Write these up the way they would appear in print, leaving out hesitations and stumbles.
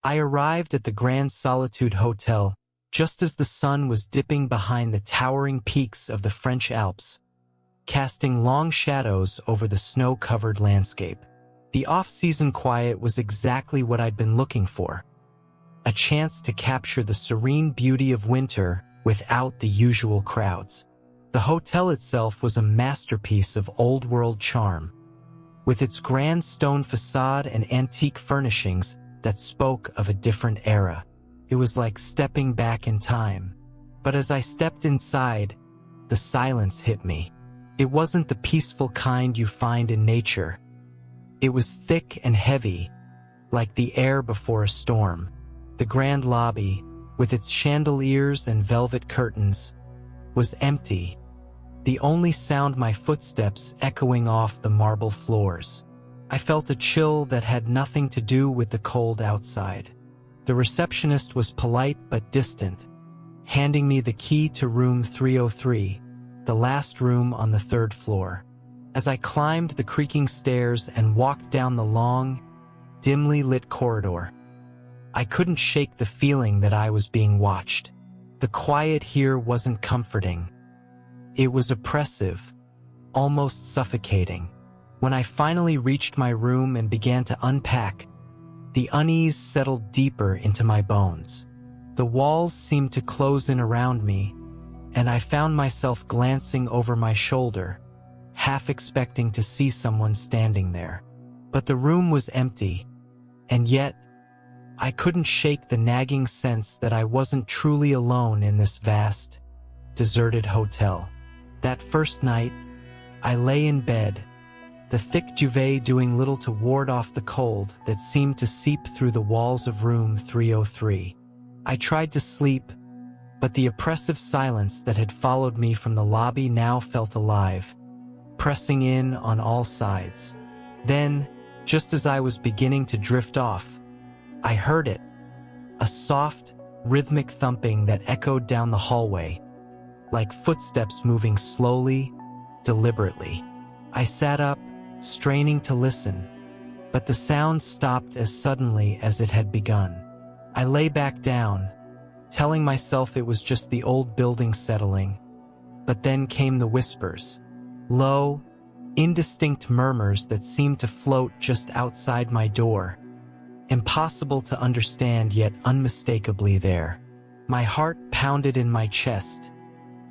I arrived at the Grand Solitude Hotel just as the sun was dipping behind the towering peaks of the French Alps, casting long shadows over the snow-covered landscape. The off-season quiet was exactly what I'd been looking for, a chance to capture the serene beauty of winter without the usual crowds. The hotel itself was a masterpiece of old-world charm, with its grand stone facade and antique furnishings that spoke of a different era. It was like stepping back in time. But as I stepped inside, the silence hit me. It wasn't the peaceful kind you find in nature. It was thick and heavy, like the air before a storm. The grand lobby, with its chandeliers and velvet curtains, was empty, the only sound my footsteps echoing off the marble floors. I felt a chill that had nothing to do with the cold outside. The receptionist was polite but distant, handing me the key to room 303, the last room on the third floor. As I climbed the creaking stairs and walked down the long, dimly lit corridor, I couldn't shake the feeling that I was being watched. The quiet here wasn't comforting. It was oppressive, almost suffocating. When I finally reached my room and began to unpack, the unease settled deeper into my bones. The walls seemed to close in around me, and I found myself glancing over my shoulder, half expecting to see someone standing there. But the room was empty, and yet I couldn't shake the nagging sense that I wasn't truly alone in this vast, deserted hotel. That first night, I lay in bed, the thick duvet doing little to ward off the cold that seemed to seep through the walls of room 303. I tried to sleep, but the oppressive silence that had followed me from the lobby now felt alive, pressing in on all sides. Then, just as I was beginning to drift off, I heard it, a soft, rhythmic thumping that echoed down the hallway, like footsteps moving slowly, deliberately. I sat up, straining to listen, but the sound stopped as suddenly as it had begun. I lay back down, telling myself it was just the old building settling, but then came the whispers, low, indistinct murmurs that seemed to float just outside my door, impossible to understand yet unmistakably there. My heart pounded in my chest,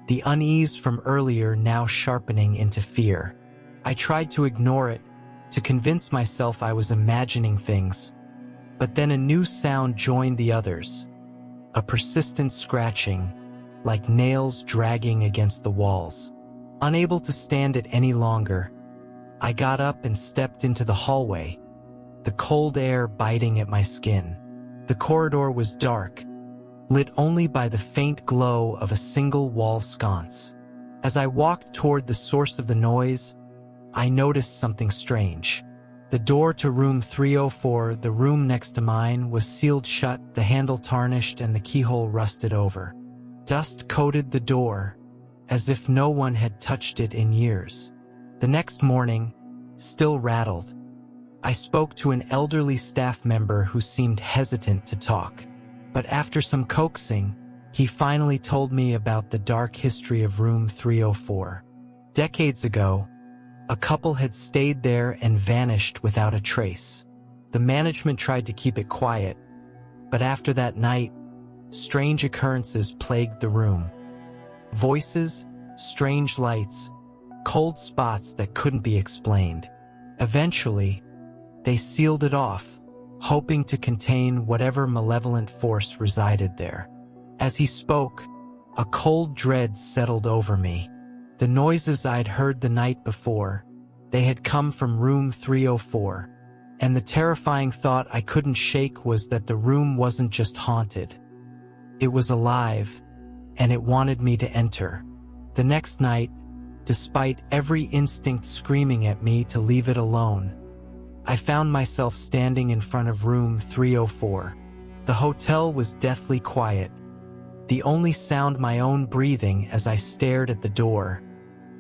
the unease from earlier now sharpening into fear. I tried to ignore it, to convince myself I was imagining things, but then a new sound joined the others, a persistent scratching, like nails dragging against the walls. Unable to stand it any longer, I got up and stepped into the hallway, the cold air biting at my skin. The corridor was dark, lit only by the faint glow of a single wall sconce. As I walked toward the source of the noise, I noticed something strange. The door to room 304, the room next to mine, was sealed shut, the handle tarnished and the keyhole rusted over. Dust coated the door, as if no one had touched it in years. The next morning, still rattled, I spoke to an elderly staff member who seemed hesitant to talk. But after some coaxing, he finally told me about the dark history of room 304. Decades ago, a couple had stayed there and vanished without a trace. The management tried to keep it quiet, but after that night, strange occurrences plagued the room. Voices, strange lights, cold spots that couldn't be explained. Eventually, they sealed it off, hoping to contain whatever malevolent force resided there. As he spoke, a cold dread settled over me. The noises I'd heard the night before, they had come from room 304, and the terrifying thought I couldn't shake was that the room wasn't just haunted. It was alive, and it wanted me to enter. The next night, despite every instinct screaming at me to leave it alone, I found myself standing in front of room 304. The hotel was deathly quiet, the only sound my own breathing as I stared at the door,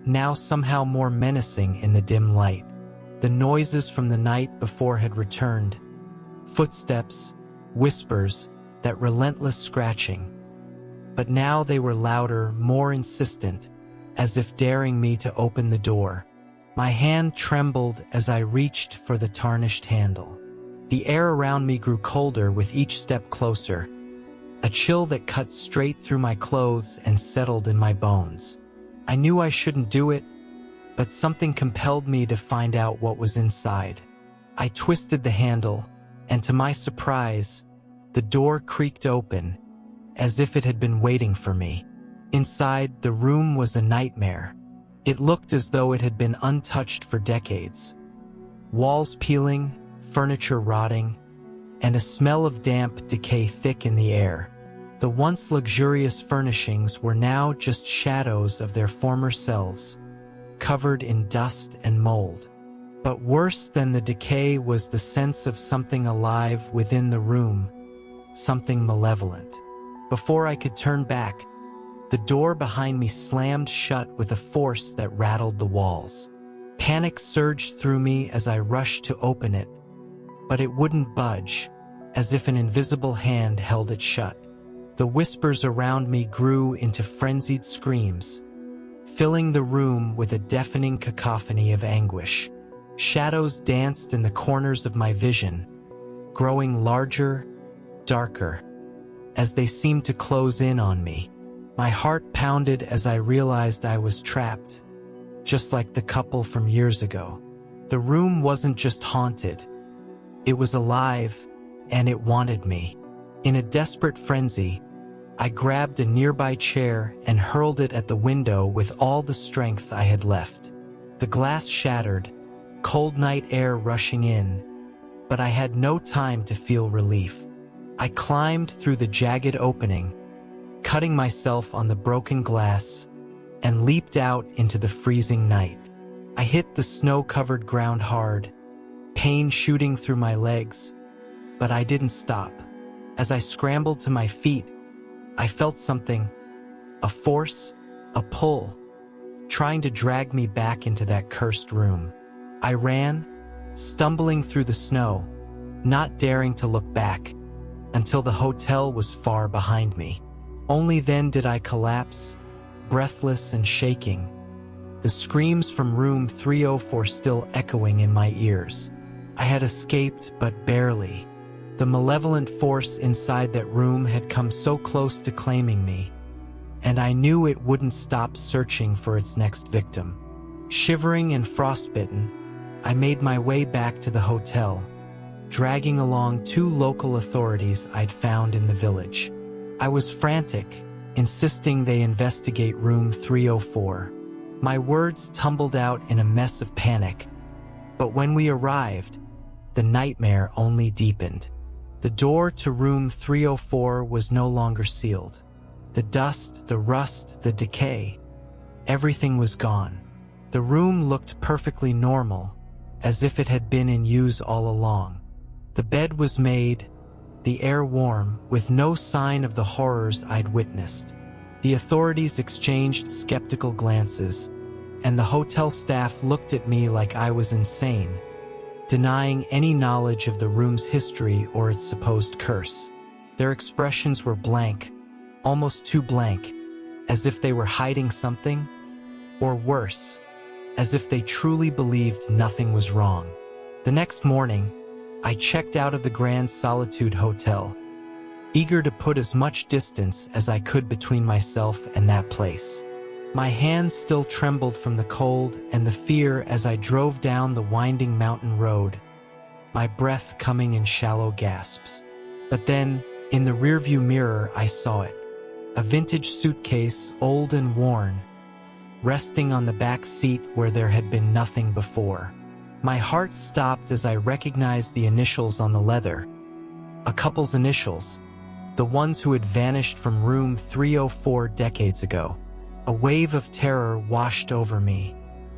now somehow more menacing in the dim light. The noises from the night before had returned. Footsteps, whispers, that relentless scratching. But now they were louder, more insistent, as if daring me to open the door. My hand trembled as I reached for the tarnished handle. The air around me grew colder with each step closer, a chill that cut straight through my clothes and settled in my bones. I knew I shouldn't do it, but something compelled me to find out what was inside. I twisted the handle, and to my surprise, the door creaked open, as if it had been waiting for me. Inside, the room was a nightmare. It looked as though it had been untouched for decades. Walls peeling, furniture rotting, and a smell of damp decay thick in the air. The once luxurious furnishings were now just shadows of their former selves, covered in dust and mold. But worse than the decay was the sense of something alive within the room, something malevolent. Before I could turn back, the door behind me slammed shut with a force that rattled the walls. Panic surged through me as I rushed to open it, but it wouldn't budge, as if an invisible hand held it shut. The whispers around me grew into frenzied screams, filling the room with a deafening cacophony of anguish. Shadows danced in the corners of my vision, growing larger, darker, as they seemed to close in on me. My heart pounded as I realized I was trapped, just like the couple from years ago. The room wasn't just haunted, it was alive, and it wanted me. In a desperate frenzy, I grabbed a nearby chair and hurled it at the window with all the strength I had left. The glass shattered, cold night air rushing in, but I had no time to feel relief. I climbed through the jagged opening, cutting myself on the broken glass, and leaped out into the freezing night. I hit the snow-covered ground hard, pain shooting through my legs, but I didn't stop. As I scrambled to my feet, I felt something, a force, a pull, trying to drag me back into that cursed room. I ran, stumbling through the snow, not daring to look back, until the hotel was far behind me. Only then did I collapse, breathless and shaking, the screams from room 304 still echoing in my ears. I had escaped, but barely. The malevolent force inside that room had come so close to claiming me, and I knew it wouldn't stop searching for its next victim. Shivering and frostbitten, I made my way back to the hotel, dragging along 2 local authorities I'd found in the village. I was frantic, insisting they investigate room 304. My words tumbled out in a mess of panic, but when we arrived, the nightmare only deepened. The door to room 304 was no longer sealed. The dust, the rust, the decay, everything was gone. The room looked perfectly normal, as if it had been in use all along. The bed was made, the air warm, with no sign of the horrors I'd witnessed. The authorities exchanged skeptical glances, and the hotel staff looked at me like I was insane, denying any knowledge of the room's history or its supposed curse. Their expressions were blank, almost too blank, as if they were hiding something, or worse, as if they truly believed nothing was wrong. The next morning, I checked out of the Grand Solitude Hotel, eager to put as much distance as I could between myself and that place. My hands still trembled from the cold and the fear as I drove down the winding mountain road, my breath coming in shallow gasps. But then, in the rearview mirror, I saw it. A vintage suitcase, old and worn, resting on the back seat where there had been nothing before. My heart stopped as I recognized the initials on the leather. A couple's initials, the ones who had vanished from room 304 decades ago. A wave of terror washed over me.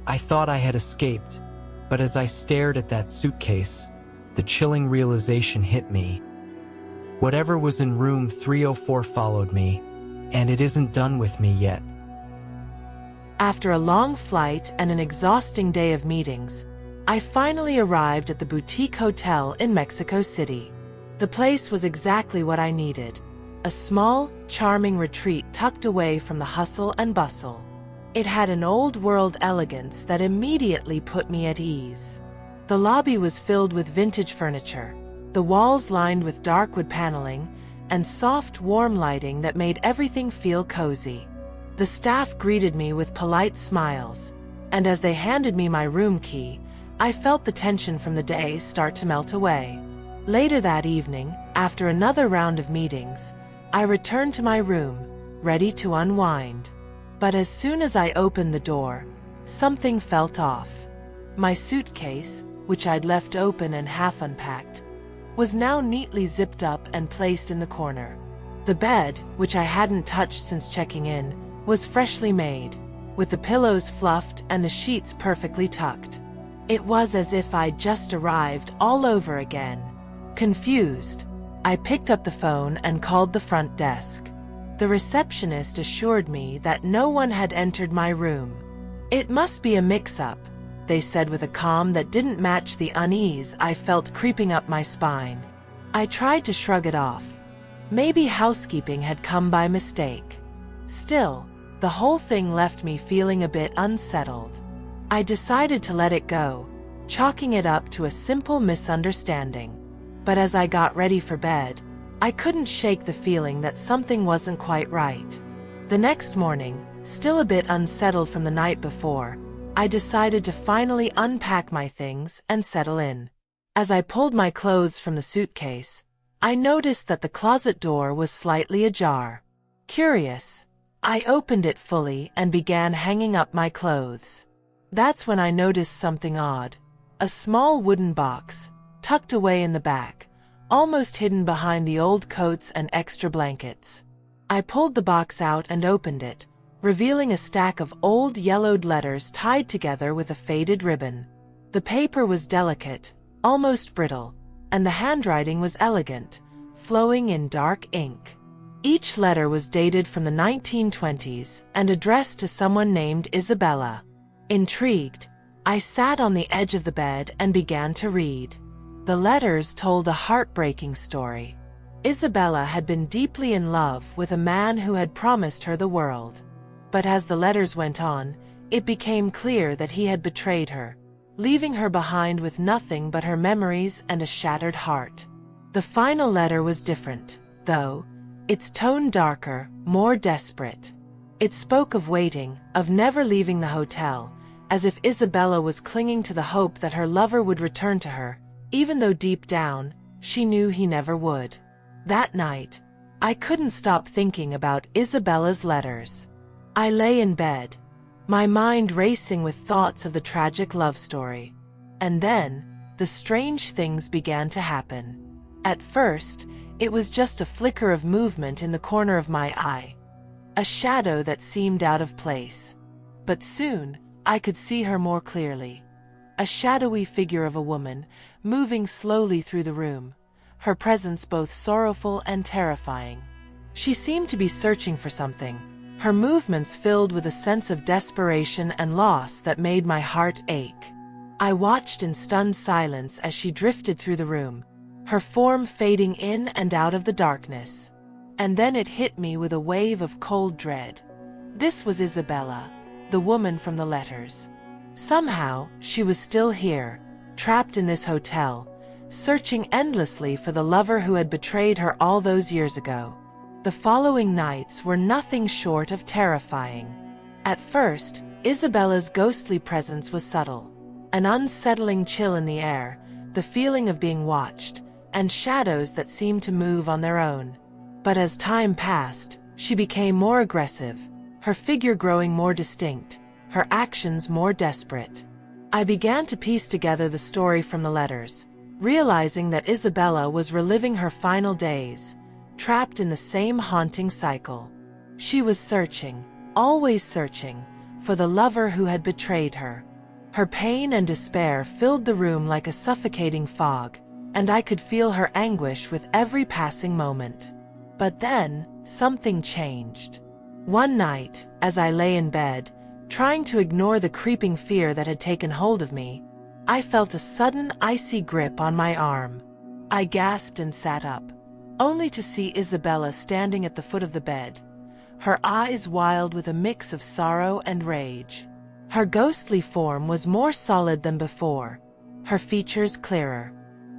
I thought I had escaped, but as I stared at that suitcase, the chilling realization hit me. Whatever was in room 304 followed me, and it isn't done with me yet. After a long flight and an exhausting day of meetings, I finally arrived at the boutique hotel in Mexico City. The place was exactly what I needed. A small, charming retreat tucked away from the hustle and bustle. It had an old-world elegance that immediately put me at ease. The lobby was filled with vintage furniture, the walls lined with dark wood paneling, and soft, warm lighting that made everything feel cozy. The staff greeted me with polite smiles, and as they handed me my room key, I felt the tension from the day start to melt away. Later that evening, after another round of meetings, I returned to my room, ready to unwind. But as soon as I opened the door, something felt off. My suitcase, which I'd left open and half unpacked, was now neatly zipped up and placed in the corner. The bed, which I hadn't touched since checking in, was freshly made, with the pillows fluffed and the sheets perfectly tucked. It was as if I'd just arrived all over again. Confused, I picked up the phone and called the front desk. The receptionist assured me that no one had entered my room. "It must be a mix-up," they said with a calm that didn't match the unease I felt creeping up my spine. I tried to shrug it off. Maybe housekeeping had come by mistake. Still, the whole thing left me feeling a bit unsettled. I decided to let it go, chalking it up to a simple misunderstanding. But as I got ready for bed, I couldn't shake the feeling that something wasn't quite right. The next morning, still a bit unsettled from the night before, I decided to finally unpack my things and settle in. As I pulled my clothes from the suitcase, I noticed that the closet door was slightly ajar. Curious, I opened it fully and began hanging up my clothes. That's when I noticed something odd. A small wooden box, tucked away in the back, almost hidden behind the old coats and extra blankets. I pulled the box out and opened it, revealing a stack of old yellowed letters tied together with a faded ribbon. The paper was delicate, almost brittle, and the handwriting was elegant, flowing in dark ink. Each letter was dated from the 1920s and addressed to someone named Isabella. Intrigued, I sat on the edge of the bed and began to read. The letters told a heartbreaking story. Isabella had been deeply in love with a man who had promised her the world. But as the letters went on, it became clear that he had betrayed her, leaving her behind with nothing but her memories and a shattered heart. The final letter was different, though, its tone darker, more desperate. It spoke of waiting, of never leaving the hotel, as if Isabella was clinging to the hope that her lover would return to her, even though deep down, she knew he never would. That night, I couldn't stop thinking about Isabella's letters. I lay in bed, my mind racing with thoughts of the tragic love story. And then, the strange things began to happen. At first, it was just a flicker of movement in the corner of my eye, a shadow that seemed out of place. But soon, I could see her more clearly. A shadowy figure of a woman, moving slowly through the room, her presence both sorrowful and terrifying. She seemed to be searching for something, her movements filled with a sense of desperation and loss that made my heart ache. I watched in stunned silence as she drifted through the room, her form fading in and out of the darkness. And then it hit me with a wave of cold dread. This was Isabella, the woman from the letters. Somehow, she was still here, trapped in this hotel, searching endlessly for the lover who had betrayed her all those years ago. The following nights were nothing short of terrifying. At first, Isabella's ghostly presence was subtle, an unsettling chill in the air, the feeling of being watched, and shadows that seemed to move on their own. But as time passed, she became more aggressive, her figure growing more distinct, her actions more desperate. I began to piece together the story from the letters, realizing that Isabella was reliving her final days, trapped in the same haunting cycle. She was searching, always searching, for the lover who had betrayed her. Her pain and despair filled the room like a suffocating fog, and I could feel her anguish with every passing moment. But then, something changed. One night, as I lay in bed, trying to ignore the creeping fear that had taken hold of me, I felt a sudden icy grip on my arm. I gasped and sat up, only to see Isabella standing at the foot of the bed, her eyes wild with a mix of sorrow and rage. Her ghostly form was more solid than before, her features clearer.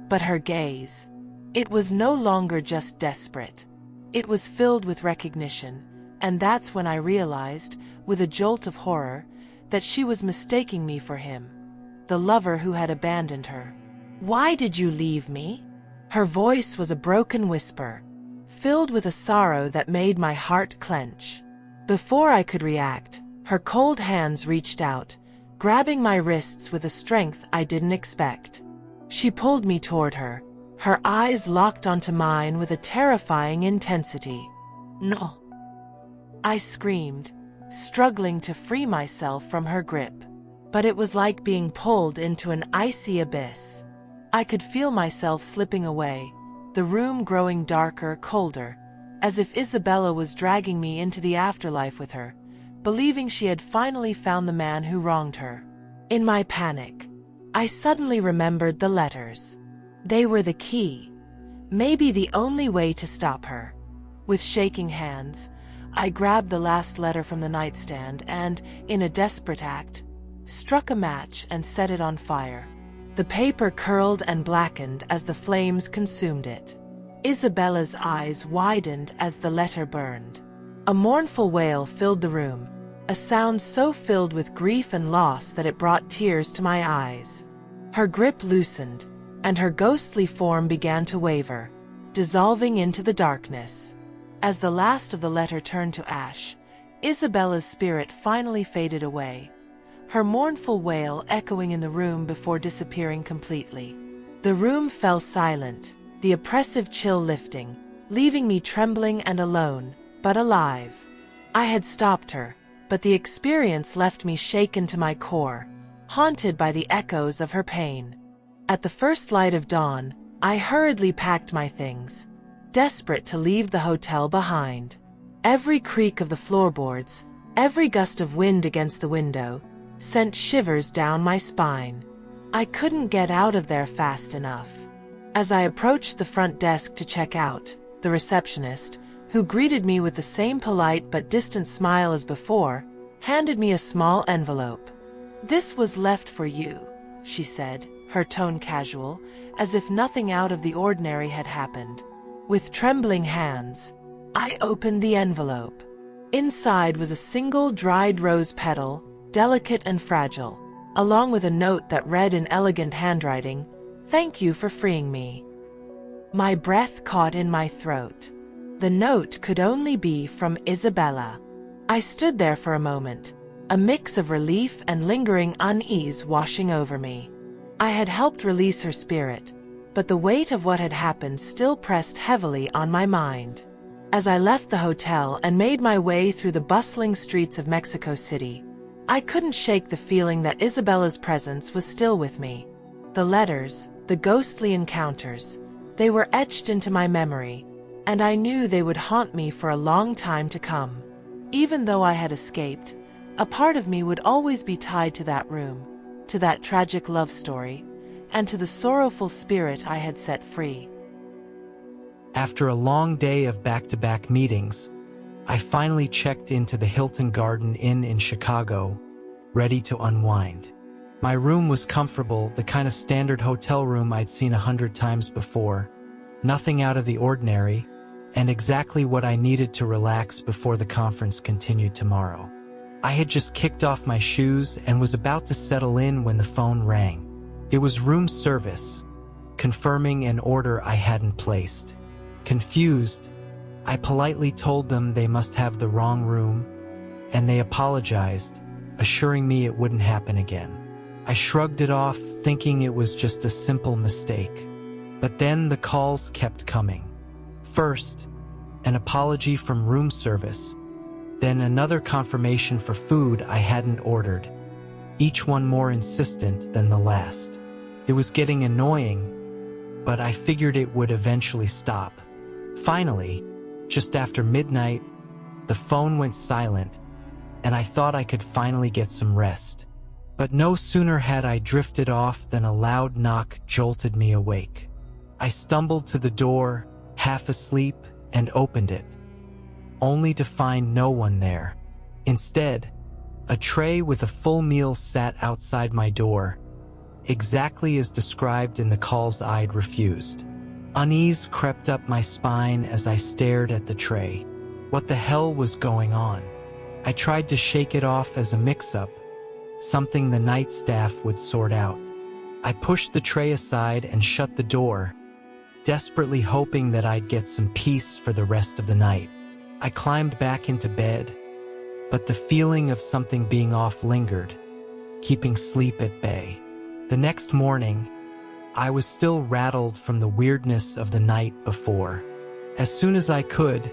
But her gaze, it was no longer just desperate. It was filled with recognition, and that's when I realized, with a jolt of horror, that she was mistaking me for him, the lover who had abandoned her. "Why did you leave me?" Her voice was a broken whisper, filled with a sorrow that made my heart clench. Before I could react, her cold hands reached out, grabbing my wrists with a strength I didn't expect. She pulled me toward her, her eyes locked onto mine with a terrifying intensity. "No!" I screamed, struggling to free myself from her grip. But it was like being pulled into an icy abyss. I could feel myself slipping away, the room growing darker, colder, as if Isabella was dragging me into the afterlife with her, believing she had finally found the man who wronged her. In my panic, I suddenly remembered the letters. They were the key, maybe the only way to stop her. With shaking hands, I grabbed the last letter from the nightstand and, in a desperate act, struck a match and set it on fire. The paper curled and blackened as the flames consumed it. Isabella's eyes widened as the letter burned. A mournful wail filled the room, a sound so filled with grief and loss that it brought tears to my eyes. Her grip loosened, and her ghostly form began to waver, dissolving into the darkness. As the last of the letter turned to ash, Isabella's spirit finally faded away, her mournful wail echoing in the room before disappearing completely. The room fell silent, the oppressive chill lifting, leaving me trembling and alone, but alive. I had stopped her, but the experience left me shaken to my core, haunted by the echoes of her pain. At the first light of dawn, I hurriedly packed my things, desperate to leave the hotel behind. Every creak of the floorboards, every gust of wind against the window, sent shivers down my spine. I couldn't get out of there fast enough. As I approached the front desk to check out, the receptionist, who greeted me with the same polite but distant smile as before, handed me a small envelope. "This was left for you," she said, her tone casual, as if nothing out of the ordinary had happened. With trembling hands, I opened the envelope. Inside was a single dried rose petal, delicate and fragile, along with a note that read in elegant handwriting, "Thank you for freeing me." My breath caught in my throat. The note could only be from Isabella. I stood there for a moment, a mix of relief and lingering unease washing over me. I had helped release her spirit, but the weight of what had happened still pressed heavily on my mind. As I left the hotel and made my way through the bustling streets of Mexico City, I couldn't shake the feeling that Isabella's presence was still with me. The letters, the ghostly encounters, they were etched into my memory, and I knew they would haunt me for a long time to come. Even though I had escaped, a part of me would always be tied to that room, to that tragic love story, and to the sorrowful spirit I had set free. After a long day of back-to-back meetings, I finally checked into the Hilton Garden Inn in Chicago, ready to unwind. My room was comfortable, the kind of standard hotel room I'd seen 100 times before. Nothing out of the ordinary, and exactly what I needed to relax before the conference continued tomorrow. I had just kicked off my shoes and was about to settle in when the phone rang. It was room service, confirming an order I hadn't placed. Confused, I politely told them they must have the wrong room, and they apologized, assuring me it wouldn't happen again. I shrugged it off, thinking it was just a simple mistake. But then the calls kept coming. First, an apology from room service, then another confirmation for food I hadn't ordered, each one more insistent than the last. It was getting annoying, but I figured it would eventually stop. Finally, just after midnight, the phone went silent, and I thought I could finally get some rest. But no sooner had I drifted off than a loud knock jolted me awake. I stumbled to the door, half asleep, and opened it, only to find no one there. Instead, a tray with a full meal sat outside my door, exactly as described in the calls I'd refused. Unease crept up my spine as I stared at the tray. What the hell was going on? I tried to shake it off as a mix-up, something the night staff would sort out. I pushed the tray aside and shut the door, desperately hoping that I'd get some peace for the rest of the night. I climbed back into bed, but the feeling of something being off lingered, keeping sleep at bay. The next morning, I was still rattled from the weirdness of the night before. As soon as I could,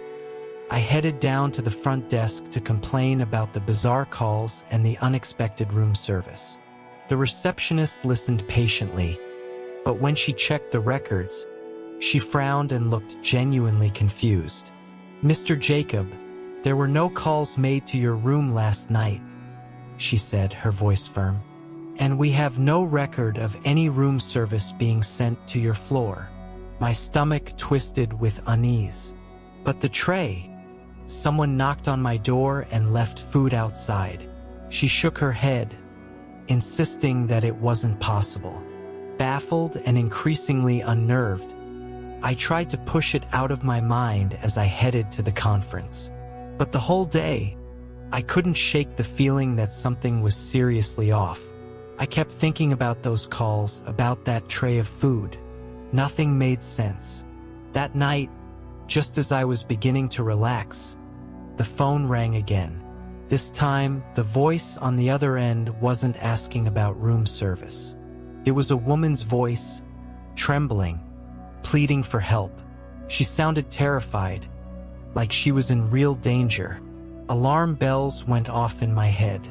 I headed down to the front desk to complain about the bizarre calls and the unexpected room service. The receptionist listened patiently, but when she checked the records, she frowned and looked genuinely confused. "Mr. Jacob, there were no calls made to your room last night," she said, her voice firm. "And we have no record of any room service being sent to your floor." My stomach twisted with unease. But the tray. Someone knocked on my door and left food outside. She shook her head, insisting that it wasn't possible. Baffled and increasingly unnerved, I tried to push it out of my mind as I headed to the conference. But the whole day, I couldn't shake the feeling that something was seriously off. I kept thinking about those calls, about that tray of food. Nothing made sense. That night, just as I was beginning to relax, the phone rang again. This time, the voice on the other end wasn't asking about room service. It was a woman's voice, trembling, pleading for help. She sounded terrified, like she was in real danger. Alarm bells went off in my head.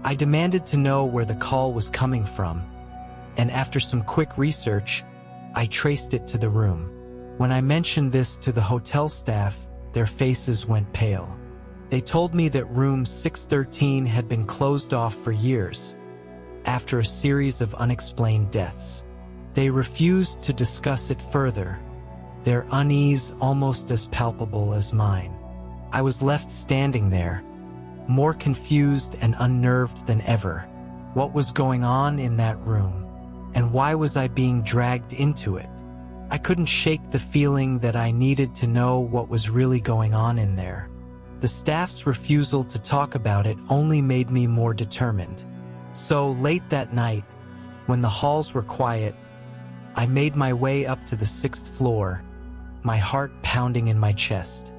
I demanded to know where the call was coming from, and after some quick research, I traced it to the room. When I mentioned this to the hotel staff, their faces went pale. They told me that room 613 had been closed off for years, after a series of unexplained deaths. They refused to discuss it further, their unease almost as palpable as mine. I was left standing there, more confused and unnerved than ever. What was going on in that room? And why was I being dragged into it? I couldn't shake the feeling that I needed to know what was really going on in there. The staff's refusal to talk about it only made me more determined. So late that night, when the halls were quiet, I made my way up to the 6th floor, my heart pounding in my chest.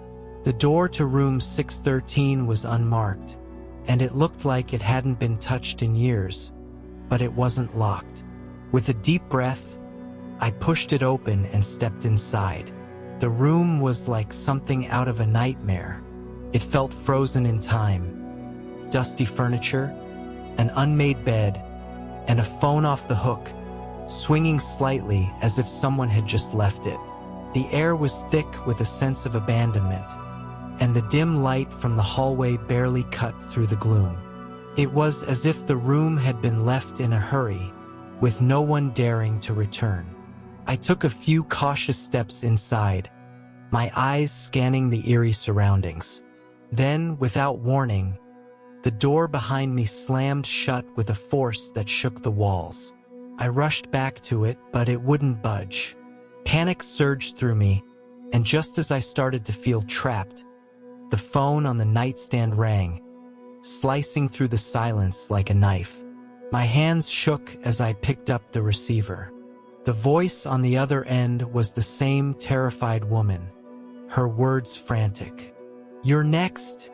The door to room 613 was unmarked, and it looked like it hadn't been touched in years, but it wasn't locked. With a deep breath, I pushed it open and stepped inside. The room was like something out of a nightmare. It felt frozen in time. Dusty furniture, an unmade bed, and a phone off the hook, swinging slightly as if someone had just left it. The air was thick with a sense of abandonment, and the dim light from the hallway barely cut through the gloom. It was as if the room had been left in a hurry, with no one daring to return. I took a few cautious steps inside, my eyes scanning the eerie surroundings. Then, without warning, the door behind me slammed shut with a force that shook the walls. I rushed back to it, but it wouldn't budge. Panic surged through me, and just as I started to feel trapped, the phone on the nightstand rang, slicing through the silence like a knife. My hands shook as I picked up the receiver. The voice on the other end was the same terrified woman, her words frantic. "You're next,"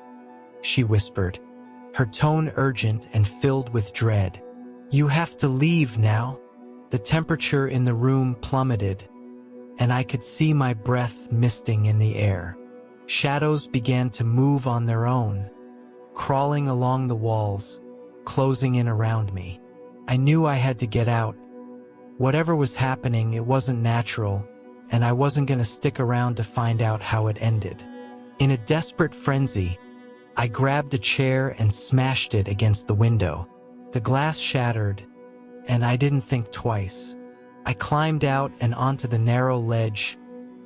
she whispered, her tone urgent and filled with dread. "You have to leave now." The temperature in the room plummeted, and I could see my breath misting in the air. Shadows began to move on their own, crawling along the walls, closing in around me. I knew I had to get out. Whatever was happening, it wasn't natural, and I wasn't going to stick around to find out how it ended. In a desperate frenzy, I grabbed a chair and smashed it against the window. The glass shattered, and I didn't think twice. I climbed out and onto the narrow ledge,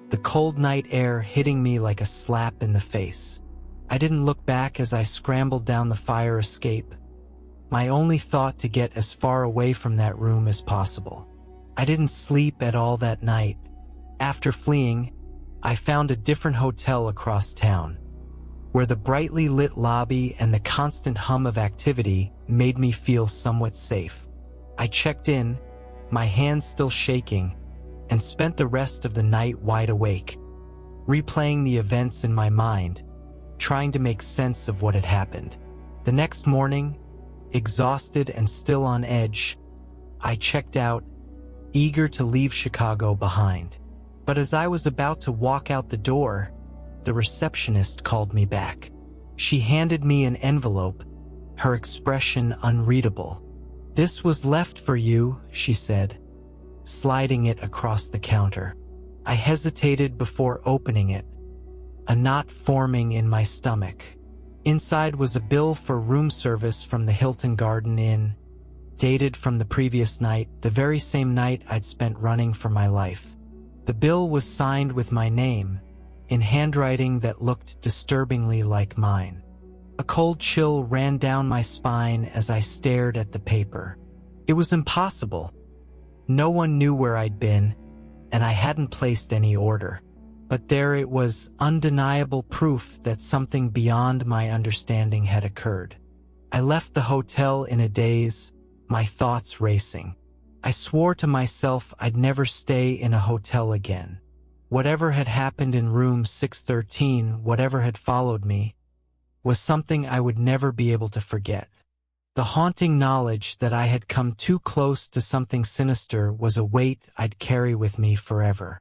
the cold night air hitting me like a slap in the face. I didn't look back as I scrambled down the fire escape, my only thought to get as far away from that room as possible. I didn't sleep at all that night. After fleeing, I found a different hotel across town, where the brightly lit lobby and the constant hum of activity made me feel somewhat safe. I checked in, my hands still shaking, and spent the rest of the night wide awake, replaying the events in my mind, trying to make sense of what had happened. The next morning, exhausted and still on edge, I checked out, eager to leave Chicago behind. But as I was about to walk out the door, the receptionist called me back. She handed me an envelope, her expression unreadable. "This was left for you," she said, sliding it across the counter. I hesitated before opening it, a knot forming in my stomach. Inside was a bill for room service from the Hilton Garden Inn, dated from the previous night, the very same night I'd spent running for my life. The bill was signed with my name, in handwriting that looked disturbingly like mine. A cold chill ran down my spine as I stared at the paper. It was impossible. No one knew where I'd been, and I hadn't placed any order. But there it was, undeniable proof that something beyond my understanding had occurred. I left the hotel in a daze, my thoughts racing. I swore to myself I'd never stay in a hotel again. Whatever had happened in room 613, whatever had followed me, was something I would never be able to forget. The haunting knowledge that I had come too close to something sinister was a weight I'd carry with me forever.